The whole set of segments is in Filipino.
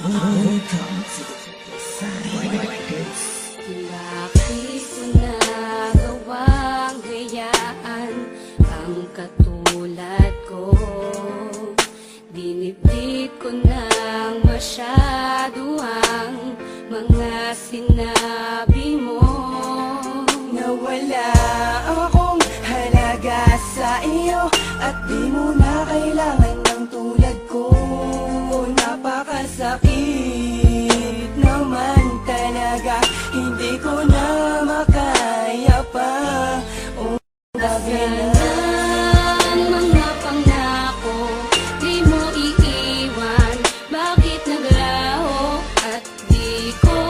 Bakit ko nagawang hayaan ang katulad ko? Dinibdib ko ng masyado ang mga sinabi mo. Nawala akong halaga sa iyo at di mo na kailangan ng tulad ko. Napakasakit naman talaga, hindi ko na makaya pa. Ang mga pangako, di mo iiwan. Bakit naglaho at di ko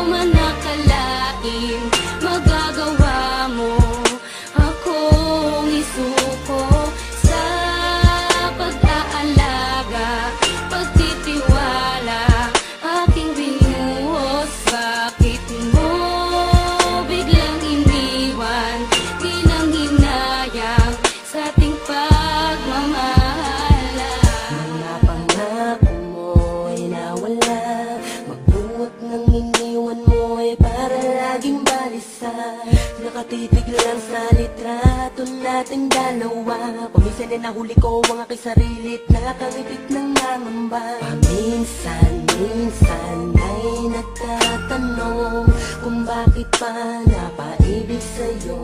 man nakalain magagawa mo akong isuko sa pag-aalaga, pagtitiwala, aking binuhos. Bakit mo biglang iniwan? Di nang hinayang sa ating pagmamahala. Mga pangako mo'y nawala, magbuot ng iniwan mo'y para laging balisa. Nakatitig lang sa litrato nating dalawa. Paminsan na nahuli ko ang aking sarilit, nakangitit ng nangamba. Paminsan-minsan ay nagtatanong kung bakit pa napaibig sa'yo.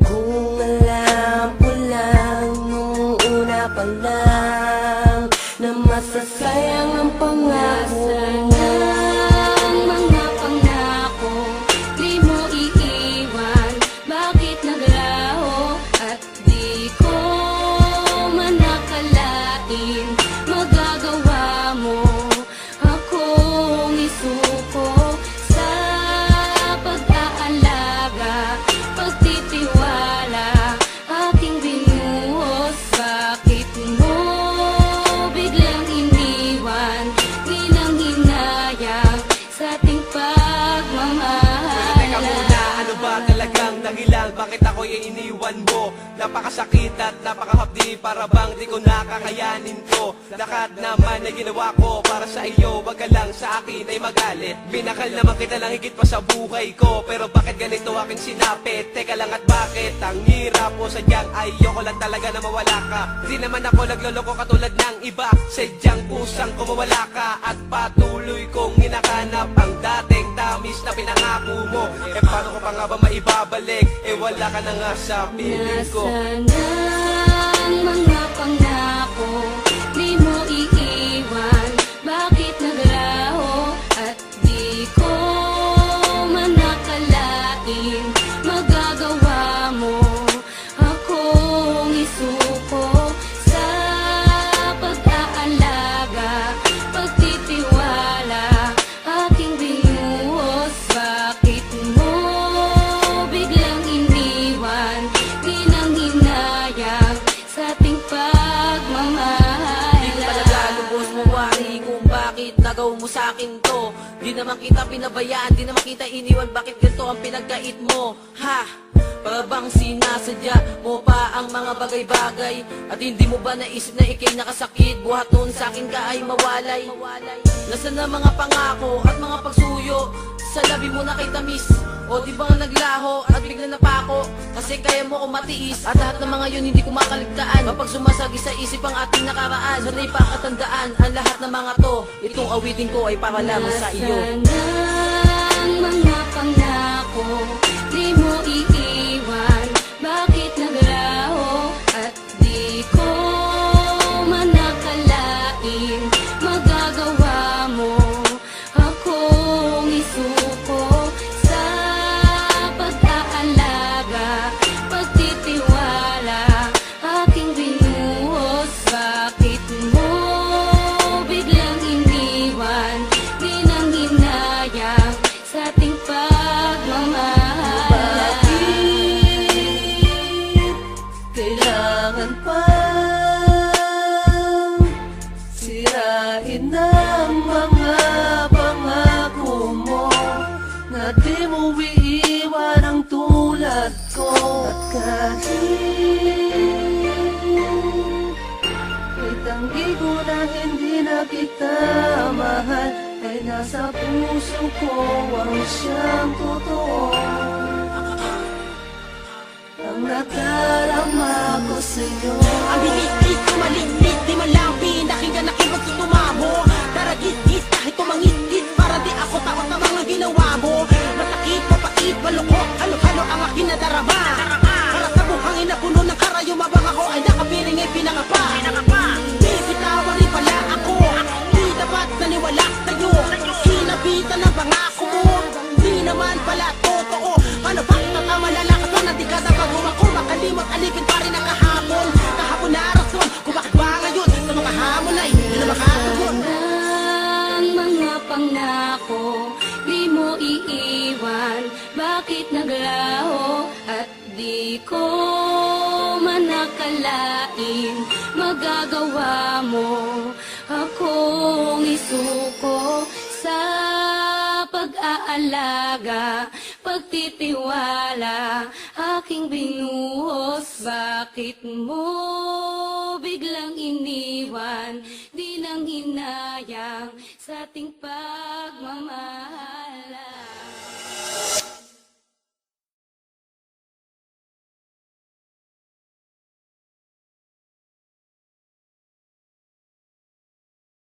Kung alam ko lang nung una pa lang na masasayang ang pangako. Ang mga pangako, di mo iiwan. Bakit naglaho at di ko man nakalain magagawa mo akong isuko sa pag-aalaga, pagtitiwala, aking binuhos. Bakit mo biglang iniwan? Di nang hinayang sa ating Teka muna, pagmamahala. ano ba talagang dahilan? Bakit ako'y iniwan mo? Napakasakit at napakahapdi, para bang di ko nakakayanin to. Lahat naman ay ginawa ko para sa iyo, wag ka lang sa akin ay magalit. Binakal naman kita lang higit pa sa buhay ko, pero bakit ganito aking sinapit? Teka lang, at bakit ang hirap mo? Sadyang ayoko lang talaga na mawala ka. Di naman ako nagloloko katulad ng iba, sadyang kusang kumawala ka. At patuloy kong hinahanap ang dating tamis na pinangako mo. Eh paano ko pa nga ba maibabalik? Eh wala ka na nga sa piling ko. Nasaan ang mga pangako, di mo iiwan? Bakit naglaho at di ko man nakalain magagawa mo akong isuko sa pag-aalaga, pagtitiwala, aking binuhos. Bakit mo biglang iniwan? Di nang hinayang sa ating pagmamahala. Di talaga lubos mawari kung bakit nagaw mo sa akin to. Di naman kita pinabayaan, di naman kita iniwan. Bakit ganito ang pinagkait mo? Ha? Para bang sinasadya mo pa ang mga bagay-bagay? At hindi mo ba naisip na ikay nakasakit? Buhat noon sa akin ka ay mawalay. Nasaan na mga pangako at mga pagsuyo? Sa labi mo na kay tamis. O di ba naglaho at bigla napako? Kasi kaya mo ko matiis. At lahat ng mga yun hindi ko makaligtaan. Kapag sumasagi sa isip ang ating nakaraan, sana'y pakatandaan ang lahat ng mga to. Itong awitin ko ay para lamang sa iyo. Nasaan ang mga pangako, di mo iiwan? Bakit naglaho at di ko man nakalain magagawa mo akong isuko sa pag-aalaga, pagtitiwala, aking binuhos. Bakit mo biglang iniwan? Di nang hinayang sa ating pagmamahal. Bakit pagmamahal ay nasa puso ko ang siyang totoo. Ang nadarama ko sa'yo. Ang bilis-bilis, kumalit-lit, di man lang pinakinggan na ibang tumamo. Taragit-git, kahit tumangit-git, para di ako takot na mga ginawa mo. Masakit, mapait, malukok, halo-halo ang aking nadarama. Para sa buhang inapuno ng karayo, mabang ako ay nakapiling ay pinangapa. Di bitawan rin pala ako, di dapat naniwala sa'yo. Sinabitan ng pangako mo, di naman pala totoo. Paano ba tatama lalakas mo na di ka dapat humako? Makalimot, alipin pa rin ang kahapon. Kahapon na rason, kung bakit ba ngayon sa mga hamon ay hindi na makatugon. Ang mga pangako di mo iiwan. Bakit naglaho at di ko man nakalain magagawa mo akong isuko sa pag-aalaga, pagtitiwala aking binuhos. Bakit mo biglang iniwan? Di nang hinayang sa ating pagmamahala.